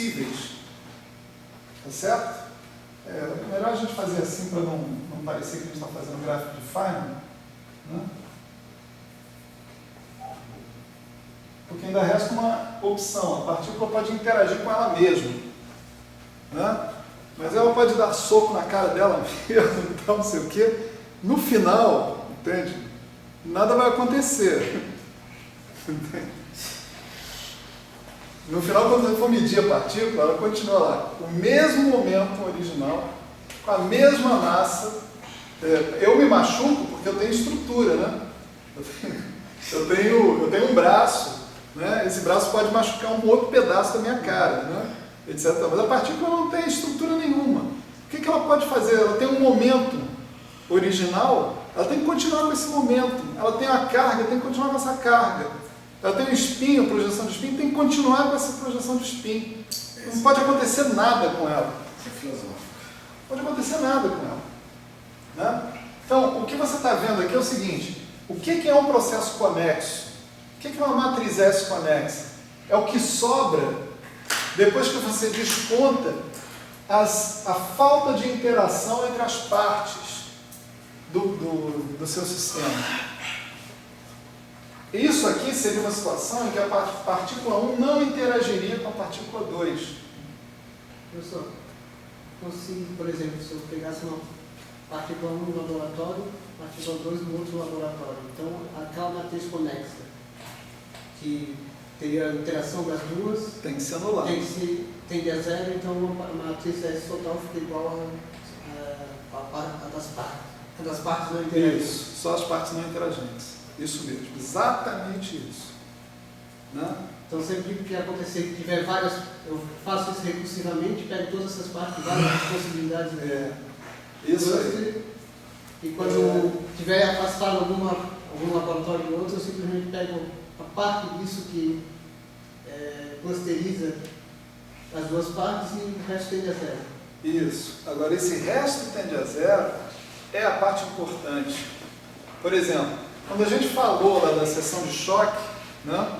possíveis. Tá certo? Melhor a gente fazer assim para não parecer que a gente está fazendo gráfico de Feynman, né? Porque ainda resta uma opção, a partícula pode interagir com ela mesma, né? Mas ela pode dar soco na cara dela mesmo, então não sei o quê. No final, entende? Nada vai acontecer. Entende? No final, quando você for medir a partícula, ela continua lá, com o mesmo momento original, com a mesma massa. Eu me machuco porque eu tenho estrutura, né? Eu tenho um braço, né? Esse braço pode machucar um outro pedaço da minha cara, né? Etc. Mas a partícula não tem estrutura nenhuma. O que ela pode fazer? Ela tem um momento original, ela tem que continuar com esse momento. Ela tem a carga, tem que continuar com essa carga. Ela tem um spin, a projeção de spin, tem que continuar com essa projeção de spin. Não pode acontecer nada com ela. Não pode acontecer nada com ela. Né? Então, o que você está vendo aqui é o seguinte: o que é um processo conexo? O que é uma matriz S conexa? É o que sobra depois que você desconta a falta de interação entre as partes do seu sistema. Isso aqui seria uma situação em que a partícula 1 não interagiria com a partícula 2. Professor, por exemplo, se eu pegasse uma partícula 1 no laboratório, partícula 2 no outro laboratório, então aquela matriz conexa, que teria a interação das duas, tem que se anular. Tende a zero, então a matriz S total fica igual a das partes. A das partes não interagentes. Isso, só as partes não interagentes. Isso mesmo, exatamente isso. Né? Então, sempre que acontecer que tiver várias, eu faço isso recursivamente, pego todas essas partes, várias possibilidades. Isso aí. E quando tiver afastado algum laboratório do outro, eu simplesmente pego a parte disso que clusteriza as duas partes e o resto tende a zero. Isso. Agora, esse resto tende a zero é a parte importante. Por exemplo, quando a gente falou lá da seção de choque, né,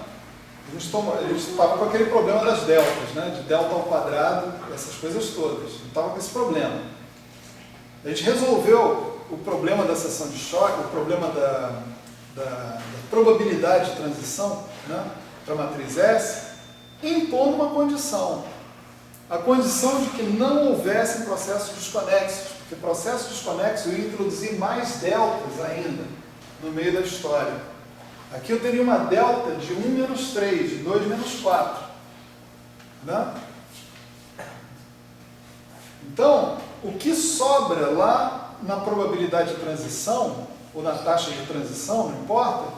a gente estava com aquele problema das deltas, né, de delta ao quadrado, essas coisas todas. A gente estava com esse problema. A gente resolveu o problema da seção de choque, o problema da probabilidade de transição, né, para a matriz S, impondo uma condição. A condição de que não houvessem processos desconexos, porque processos desconexos iam introduzir mais deltas ainda no meio da história. Aqui eu teria uma delta de 1 menos 3, de 2 menos 4. Né? Então, o que sobra lá na probabilidade de transição, ou na taxa de transição, não importa,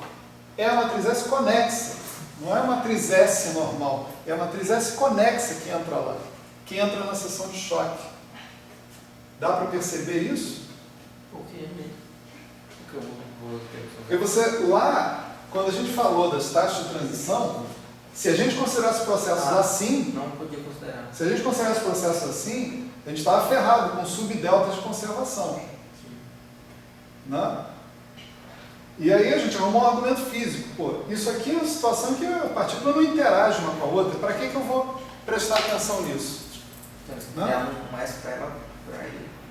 é a matriz S conexa. Não é a matriz S normal, é a matriz S conexa que entra lá, que entra na seção de choque. Dá para perceber isso? Porque você, lá, quando a gente falou das taxas de transição, se a gente considerasse processos assim, não podia considerar. Se a gente considerasse processos assim, a gente estava ferrado com subdeltas de conservação. Né? E aí a gente arrumou um argumento físico. Pô, isso aqui é uma situação que a partícula não interage uma com a outra. Para que eu vou prestar atenção nisso? Então, é mais para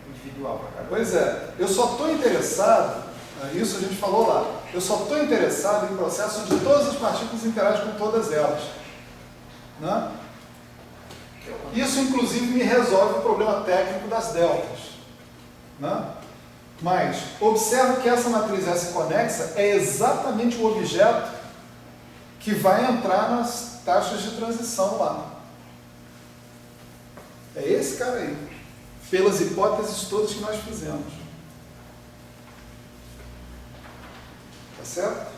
individual. Para cada Pois é, eu só estou interessado, isso a gente falou lá, eu só estou interessado em processos onde todas as partículas interagem com todas elas. Né? Isso, inclusive, me resolve o problema técnico das deltas. Né? Mas, observe que essa matriz S conexa é exatamente o objeto que vai entrar nas taxas de transição lá. É esse cara aí, pelas hipóteses todas que nós fizemos. Tá certo?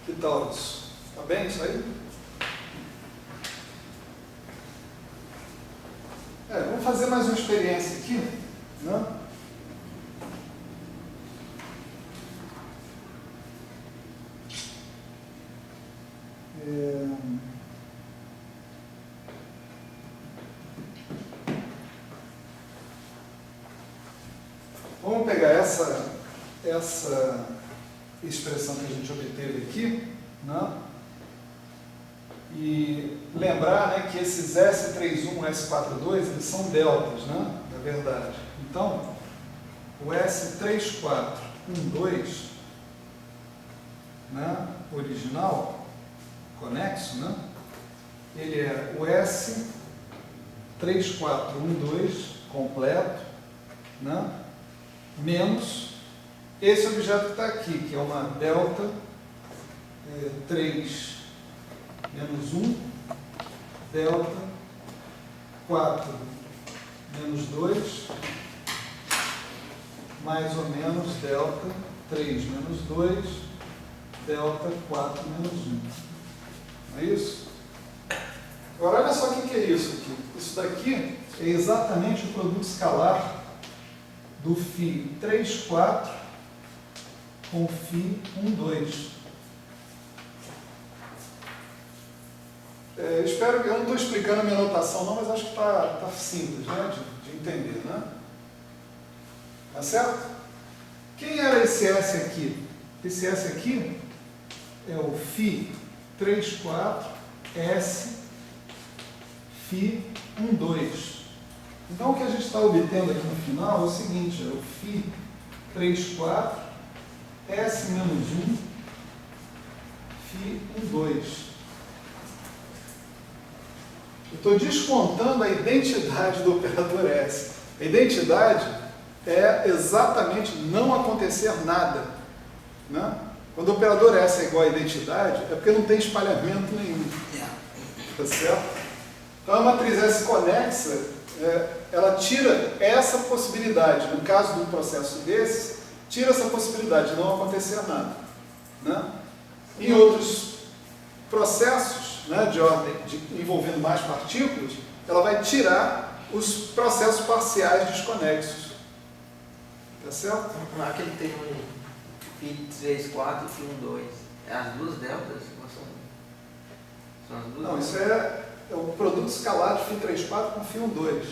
Que tal isso? Tá bem isso aí? Vamos fazer mais uma experiência aqui, né? Vamos pegar essa expressão que a gente obteve aqui, né? E lembrar, né, que esses S31 e S42 eles são deltas, né, na verdade. Então, o S3412, né, original, conexo, né, ele é o S3412 completo, né, menos esse objeto que está aqui, que é uma delta 3 menos 1, delta 4 menos 2, mais ou menos delta 3 menos 2, delta 4 menos 1. Não é isso? Agora, olha só o que é isso aqui. Isso daqui é exatamente o produto escalar do φ 3, 4 com φ 1, 2. Espero que eu não estou explicando a minha notação não, mas acho que está simples, né, de entender, né? Tá certo? Quem era esse S aqui? Esse S aqui é o φ 3, 4, S, φ 1, 2. Então o que a gente está obtendo aqui no final é o seguinte, é o φ 3, 4, S menos 1, φ 1, 2. Eu estou descontando a identidade do operador S. A identidade é exatamente não acontecer nada, né? Quando o operador S é igual a identidade, é porque não tem espalhamento nenhum. Tá certo? Então a matriz S conexa, ela tira essa possibilidade. No caso de um processo desse, tira essa possibilidade de não acontecer nada, né? Em outros processos, né, de ordem envolvendo mais partículas, ela vai tirar os processos parciais desconexos. Tá certo? Aquele termo φ 3, 4 e φ 1, 2. É as duas deltas? São as duas? Não, isso é o produto escalar de φ 3, 4 com φ 1, 2.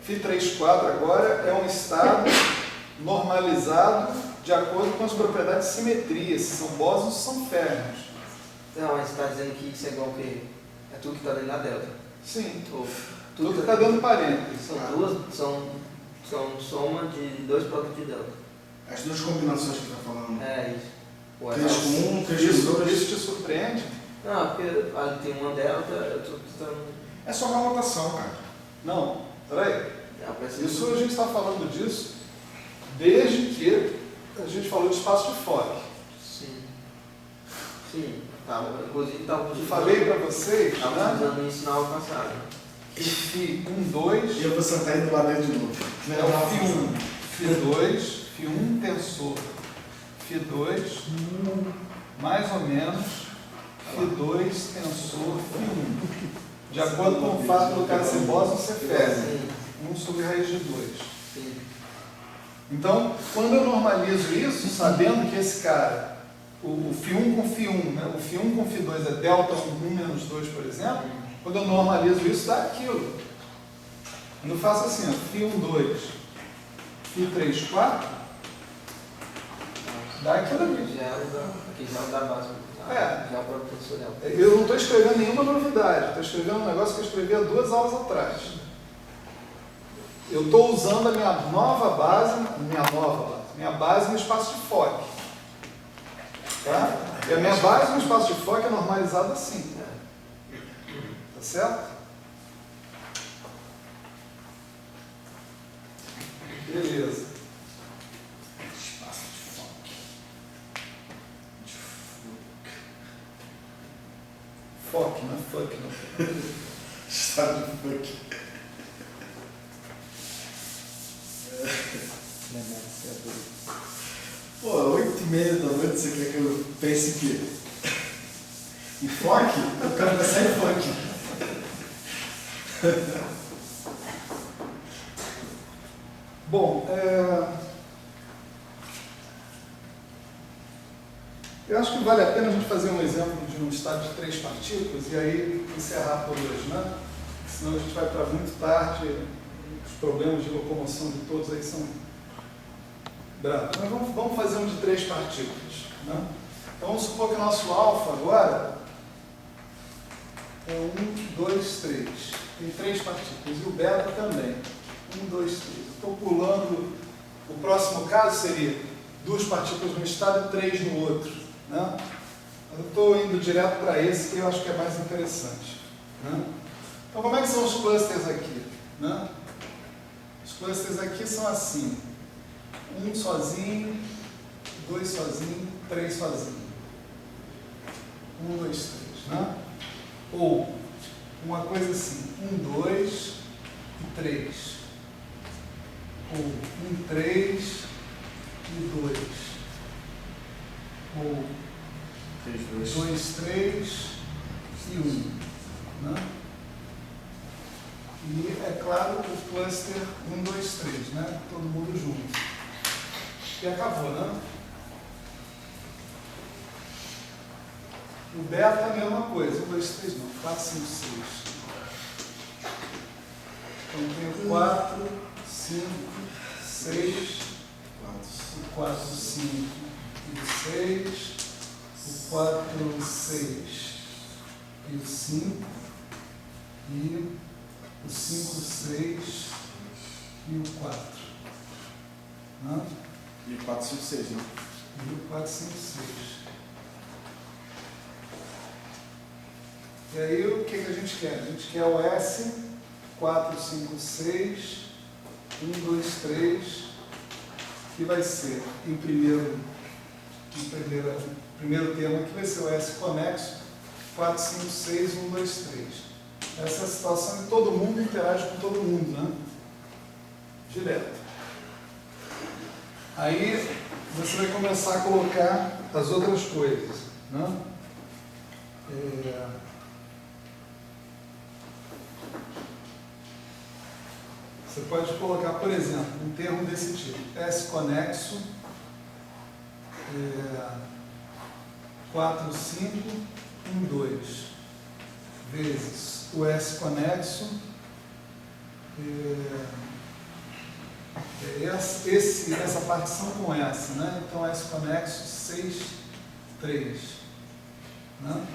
φ 3, 4 agora é um estado normalizado de acordo com as propriedades de simetria, se são bósons ou são férmions. Não, mas você está dizendo que isso é igual ao quê? É tudo que está dentro da delta? Sim, Ou, tudo que está dentro do parênteses. São soma de dois produtos de delta. As duas combinações que está falando. É isso. Ou 3 com 1, 3 com 2. Isso te surpreende? Não, porque ali tem uma delta, eu estou tentando... É só uma notação, cara. Não, peraí. É, Isso a gente está falando disso desde que a gente falou de espaço de Fock. Sim. Sim. Inclusive estava Eu falei para vocês, Estava né, usando isso na aula passada. que φ 1, 2 E eu vou sentar aí do lado dele de novo. é o φ1, φ2, φ1 tensor, φ2, mais ou menos, φ2 tensor, φ1. De acordo com o fato do cara ser bóson ser férmion. 1 sobre raiz de 2. Sim. Então, quando eu normalizo isso, sabendo que esse cara, o φ1 com φ1, né, o φ1 com φ2 é delta 1 menos 2, por exemplo, quando eu normalizo isso, dá aquilo. Quando eu faço assim, ó, φ1, 2, φ3, 4, dá aquilo ali. Aqui já é o da base. É. Já é o próprio tensorial. Eu não estou escrevendo nenhuma novidade, estou escrevendo um negócio que eu escrevi há 2 aulas atrás. Eu estou usando a minha base no espaço de Fock. Tá? E a minha base no espaço de Fock é normalizada assim. Tá certo? Beleza. Espaço de Fock. Fock, não é fuck, não. Estado de Fock. Pô, 8h30 da noite, você quer que eu pense que em Fock? Eu quero pensar em Fock. Bom, eu acho que vale a pena a gente fazer um exemplo de um estado de 3 partículas e aí encerrar por hoje, né? Senão a gente vai para muito tarde, os problemas de locomoção de todos aí são Bravo. Mas vamos fazer um de 3 partículas. Né? Então vamos supor que o nosso alfa agora é 1, 2, 3. Tem 3 partículas. E o beta também. 1, 2, 3. Estou pulando. O próximo caso seria 2 partículas no estado e 3 no outro. Né? Eu estou indo direto para esse que eu acho que é mais interessante. Né? Então como é que são os clusters aqui? Né? Os clusters aqui são assim. 1 sozinho, 2 sozinho, 3 sozinho. 1, 2, 3. Né? Ou uma coisa assim. 1, 2 e 3. Ou 1, 3 e 2. Ou 2, 3 e 1. Né? E, é claro, o cluster 1, 2, 3, né? Todo mundo junto. E acabou, né? O beta é a mesma coisa. 1, 2, 3 não. 4, 5, 6. Então tem 4, 5, 6, o 4, 5 e o 6, o 4, 6 e o 5 e o 5, 6 e o 4. Né? E o 4, 5, 6, né? E o 4, 5, 6. E aí o que a gente quer? A gente quer o S, 4, 5, 6, 1, 2, 3, que vai ser, em primeiro termo aqui, vai ser o S conexo, 4, 5, 6, 1, 2, 3. Essa é a situação em que todo mundo interage com todo mundo, né? Direto. Aí você vai começar a colocar as outras coisas, né? Você pode colocar, por exemplo, um termo desse tipo, S conexo, 4, 5, 1, 2, vezes o S conexo, essa partição com essa, né? Então S conexo 6, 3, né?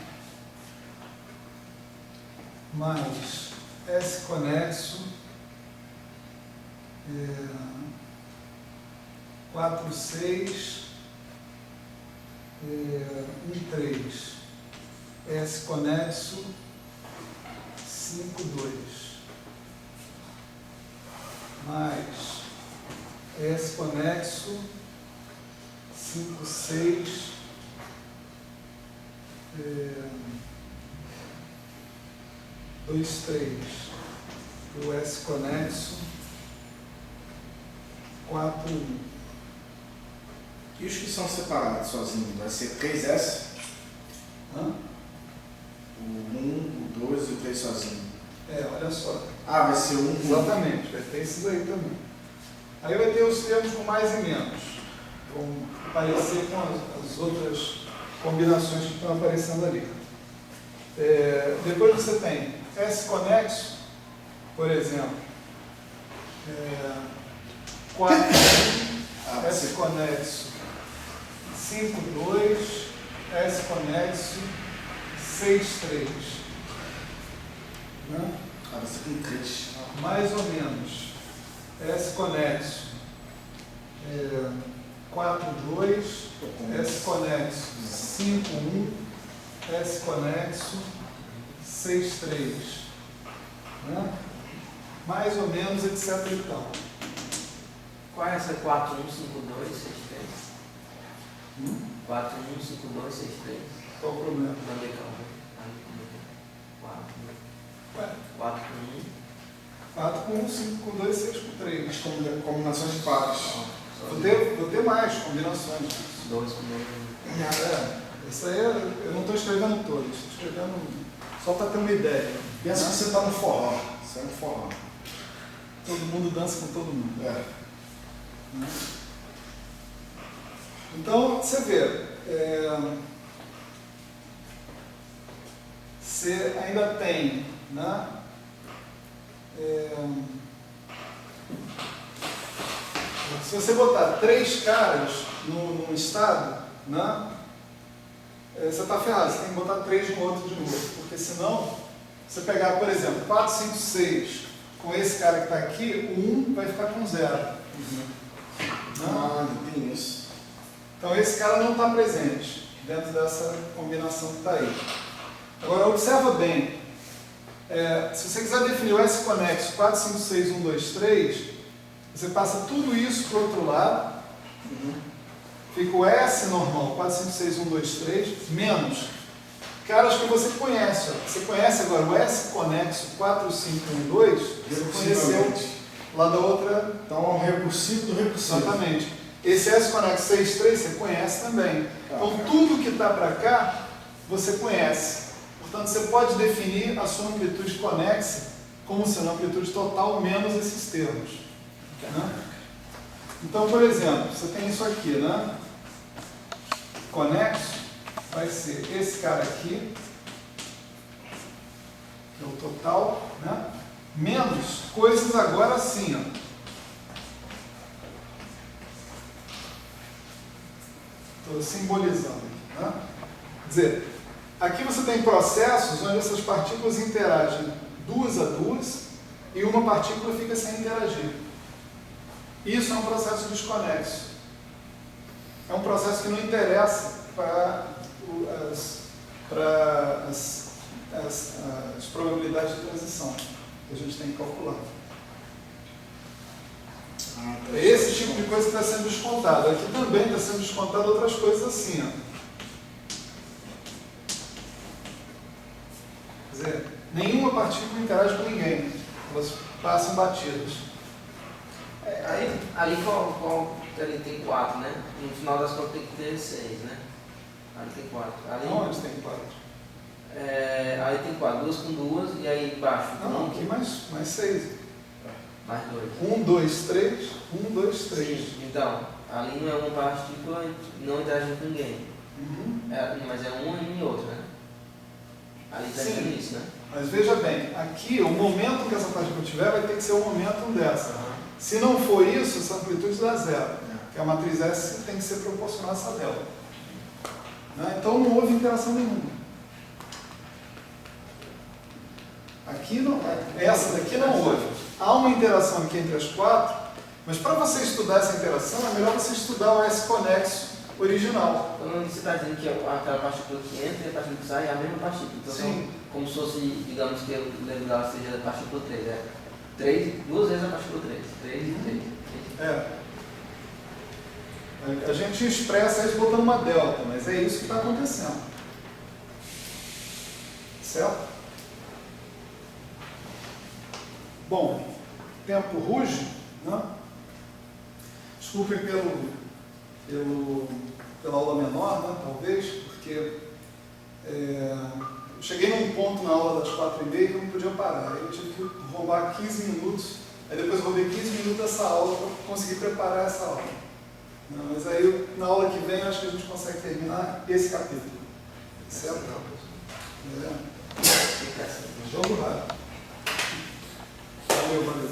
Mais S conexo 4, 6, 1, 3, S conexo 5, 2, mais S conexo 5, 6, 2, 3, o S conexo 4, 1. E os que são separados sozinhos? Vai ser 3S? Hã? O 1, o 2 e o 3 sozinho. Olha só. Ah, vai ser 1. Exatamente, vai ter esses aí também. Aí vai ter os termos com mais e menos. Vão aparecer com as outras combinações que estão aparecendo ali. Depois você tem S conexo, por exemplo, 4, 1, S conexo 5, 2, S conexo 6, 3. Né? Vai ser com 3. Mais ou menos. S conexo 4, 2, S conexo 5, 1, S conexo 6, 3. Né? Mais ou menos, etc. e tal. Qual é essa 4, 1, 5, 2, 6, 3? 4, 1, 5, 2, 6, 3. Qual o problema? Não dei calma. 4 com 1. 4 com 1, 5 com 2, 6 com 3. As combinações de pares. Vou ter mais combinações. 2 com 2. Isso aí eu não estou escrevendo todos, estou escrevendo só para ter uma ideia. Pensa que você está no forró. Você é no forró. Todo mundo dança com todo mundo. Né? Então, você vê, você ainda tem, né? se você botar 3 caras num estado, né, você está ferrado, você tem que botar 3 no outro de novo, porque senão, você pegar, por exemplo, 4, 5, 6, com esse cara que está aqui, o 1 vai ficar com 0. Ah, tem isso. Então esse cara não está presente dentro dessa combinação que está aí. Agora observa bem, se você quiser definir o S conexo 4, 5, 6, 1, 2, 3, você passa tudo isso para o outro lado, fica o S normal, 4, 5, 6, 1, 2, 3, menos caras que você conhece. Ó. Você conhece agora o S conexo 4, 5, 1, 2, você conheceu lá da outra. Então é um recursivo do recursivo. Exatamente. Esse S conexo 6, 3 você conhece também. Então tudo que está para cá, você conhece. Portanto, você pode definir a sua amplitude conexa como sendo a amplitude total menos esses termos. Né? Então, por exemplo, você tem isso aqui, né? Conexo vai ser esse cara aqui, que é o total, né? Menos coisas agora assim, ó. Estou simbolizando, né? Quer dizer, aqui você tem processos onde essas partículas interagem 2 a 2 e uma partícula fica sem interagir. Isso é um processo desconexo. É um processo que não interessa para as probabilidades de transição que a gente tem que calcular. É esse tipo de coisa que está sendo descontado. Aqui também está sendo descontado outras coisas assim, ó. Quer dizer, nenhuma partícula interage com ninguém. Elas passam batidas. Ali ali tem 4, né? No final das contas tem que ter 6, né? Ali tem 4. Onde tem 4? Ali tem 4, 2 com 2 e aí embaixo. Não, aqui mais 6. Mais 2. 1, 2, 3. 1, 2, 3. Sim, então, ali não é uma partícula, não interage com ninguém. Mas é um e outro, né? Ali está dizendo isso, né? Mas veja bem, aqui o momento que essa partícula tiver vai ter que ser o momento dessa. Se não for isso, essa amplitude dá 0. Que a matriz S tem que ser proporcional a essa dela. Né? Então não houve interação nenhuma. Aqui não, essa daqui não houve. Há uma interação aqui entre as 4, mas para você estudar essa interação, é melhor você estudar o S conexo original. Então você está dizendo que aquela partícula que entra e a partícula que sai é a mesma partícula. Então, sim. Como se fosse, digamos que o lembro dela seja da partícula 3. 2 vezes a partícula 3. 3 e 3. A gente expressa isso botando uma delta, mas é isso que está acontecendo. Certo? Bom, tempo ruge, né? Desculpem pela aula menor, né? Talvez, porque eu cheguei num ponto na aula das 4h30 que eu não podia parar. Aí eu tive que roubar 15 minutos, aí depois roubei 15 minutos dessa aula para conseguir preparar essa aula. Não, mas aí na aula que vem eu acho que a gente consegue terminar esse capítulo. Certo? Jogo rápido. Valeu.